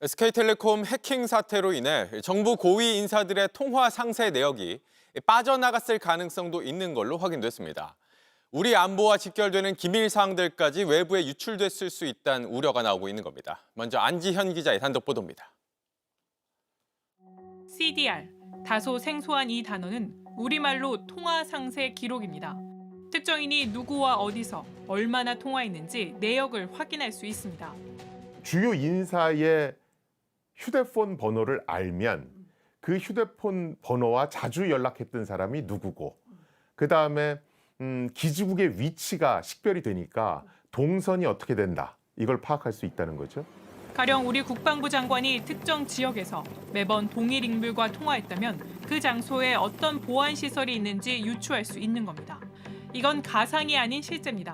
SK텔레콤 해킹 사태로 인해 정부 고위 인사들의 통화 상세 내역이 빠져나갔을 가능성도 있는 걸로 확인됐습니다. 우리 안보와 직결되는 기밀 사항들까지 외부에 유출됐을 수 있다는 우려가 나오고 있는 겁니다. 먼저 안지현 기자의 단독 보도입니다. CDR, 다소 생소한 이 단어는 우리말로 통화 상세 기록입니다. 특정인이 누구와 어디서 얼마나 통화했는지 내역을 확인할 수 있습니다. 주요 인사의 휴대폰 번호를 알면 그 휴대폰 번호와 자주 연락했던 사람이 누구고, 그다음에 기지국의 위치가 식별이 되니까 동선이 어떻게 된다, 이걸 파악할 수 있다는 거죠. 가령 우리 국방부 장관이 특정 지역에서 매번 동일 인물과 통화했다면 그 장소에 어떤 보안 시설이 있는지 유추할 수 있는 겁니다. 이건 가상이 아닌 실제입니다.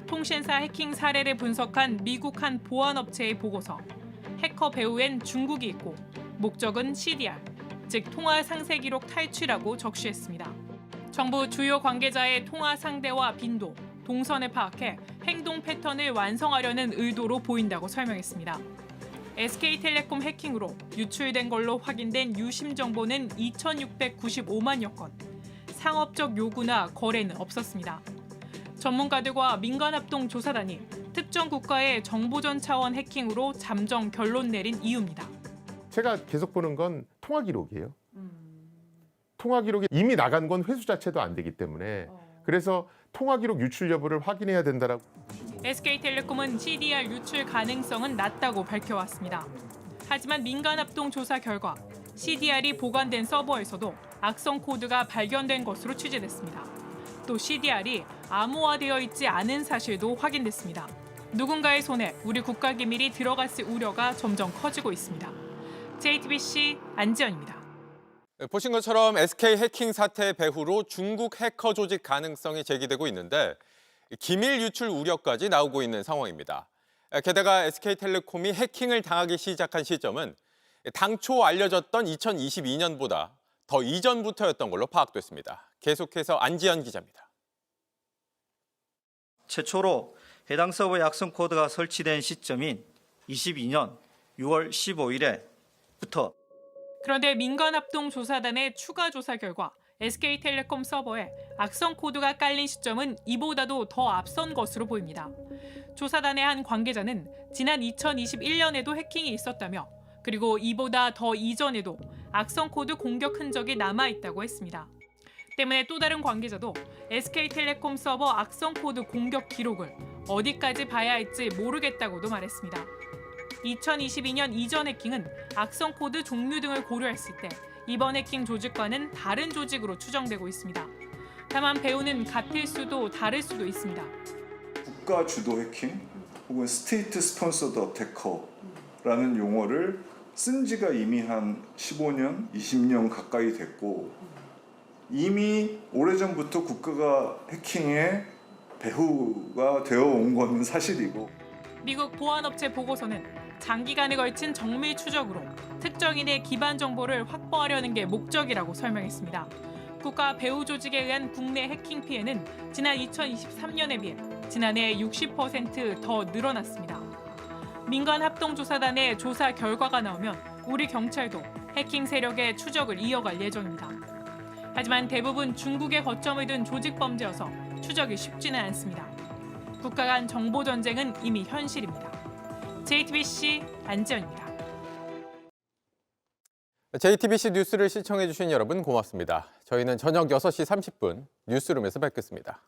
통신사 해킹 사례를 분석한 미국 한 보안업체의 보고서. 해커 배후엔 중국이 있고 목적은 CDR, 즉 통화 상세 기록 탈취라고 적시했습니다. 정부 주요 관계자의 통화 상대와 빈도, 동선을 파악해 행동 패턴을 완성하려는 의도로 보인다고 설명했습니다. SK텔레콤 해킹으로 유출된 걸로 확인된 유심 정보는 2,695만여 건, 상업적 요구나 거래는 없었습니다. 전문가들과 민간합동조사단이 특정 국가의 정보전 차원 해킹으로 잠정 결론 내린 이유입니다. 제가 계속 보는 건 통화 기록이에요. 통화 기록이 이미 나간 건 회수 자체도 안 되기 때문에, 그래서 통화 기록 유출 여부를 확인해야 된다라고. SK텔레콤은 CDR 유출 가능성은 낮다고 밝혀왔습니다. 하지만 민간합동 조사 결과 CDR이 보관된 서버에서도 악성 코드가 발견된 것으로 취재됐습니다. 또 CDR이 암호화되어 있지 않은 사실도 확인됐습니다. 누군가의 손에 우리 국가기밀이 들어갔을 우려가 점점 커지고 있습니다. JTBC 안지연입니다. 보신 것처럼 SK 해킹 사태 배후로 중국 해커 조직 가능성이 제기되고 있는데 기밀 유출 우려까지 나오고 있는 상황입니다. 게다가 SK텔레콤이 해킹을 당하기 시작한 시점은 당초 알려졌던 2022년보다 더 이전부터였던 걸로 파악됐습니다. 계속해서 안지연 기자입니다. 최초로 해당 서버에 악성 코드가 설치된 시점인 22년 6월 15일에부터 그런데 민간합동조사단의 추가 조사 결과 SK텔레콤 서버에 악성 코드가 깔린 시점은 이보다도 더 앞선 것으로 보입니다. 조사단의 한 관계자는 지난 2021년에도 해킹이 있었다며, 그리고 이보다 더 이전에도 악성 코드 공격 흔적이 남아있다고 했습니다. 때문에 또 다른 관계자도 SK텔레콤 서버 악성 코드 공격 기록을 어디까지 봐야 할지 모르겠다고도 말했습니다. 2022년 이전 해킹은 악성 코드 종류 등을 고려했을 때 이번 해킹 조직과는 다른 조직으로 추정되고 있습니다. 다만 배후는 같을 수도 다를 수도 있습니다. 국가 주도 해킹 혹은 스테이트 스폰서드 어태커라는 용어를 쓴 지가 이미 한 15년, 20년 가까이 됐고, 이미 오래전부터 국가가 해킹의 배후가 되어 온 건 사실이고. 미국 보안업체 보고서는 장기간에 걸친 정밀 추적으로 특정인의 기반 정보를 확보하려는 게 목적이라고 설명했습니다. 국가 배후 조직에 의한 국내 해킹 피해는 지난 2023년에 비해 지난해 60% 늘어났습니다. 민간합동조사단의 조사 결과가 나오면 우리 경찰도 해킹 세력의 추적을 이어갈 예정입니다. 하지만 대부분 중국에 거점을 둔 조직 범죄여서 추적이 쉽지는 않습니다. 국가 간 정보 전쟁은 이미 현실입니다. JTBC 안지연입니다. JTBC 뉴스를 시청해주신 여러분 고맙습니다. 저희는 저녁 6시 30분 뉴스룸에서 뵙겠습니다.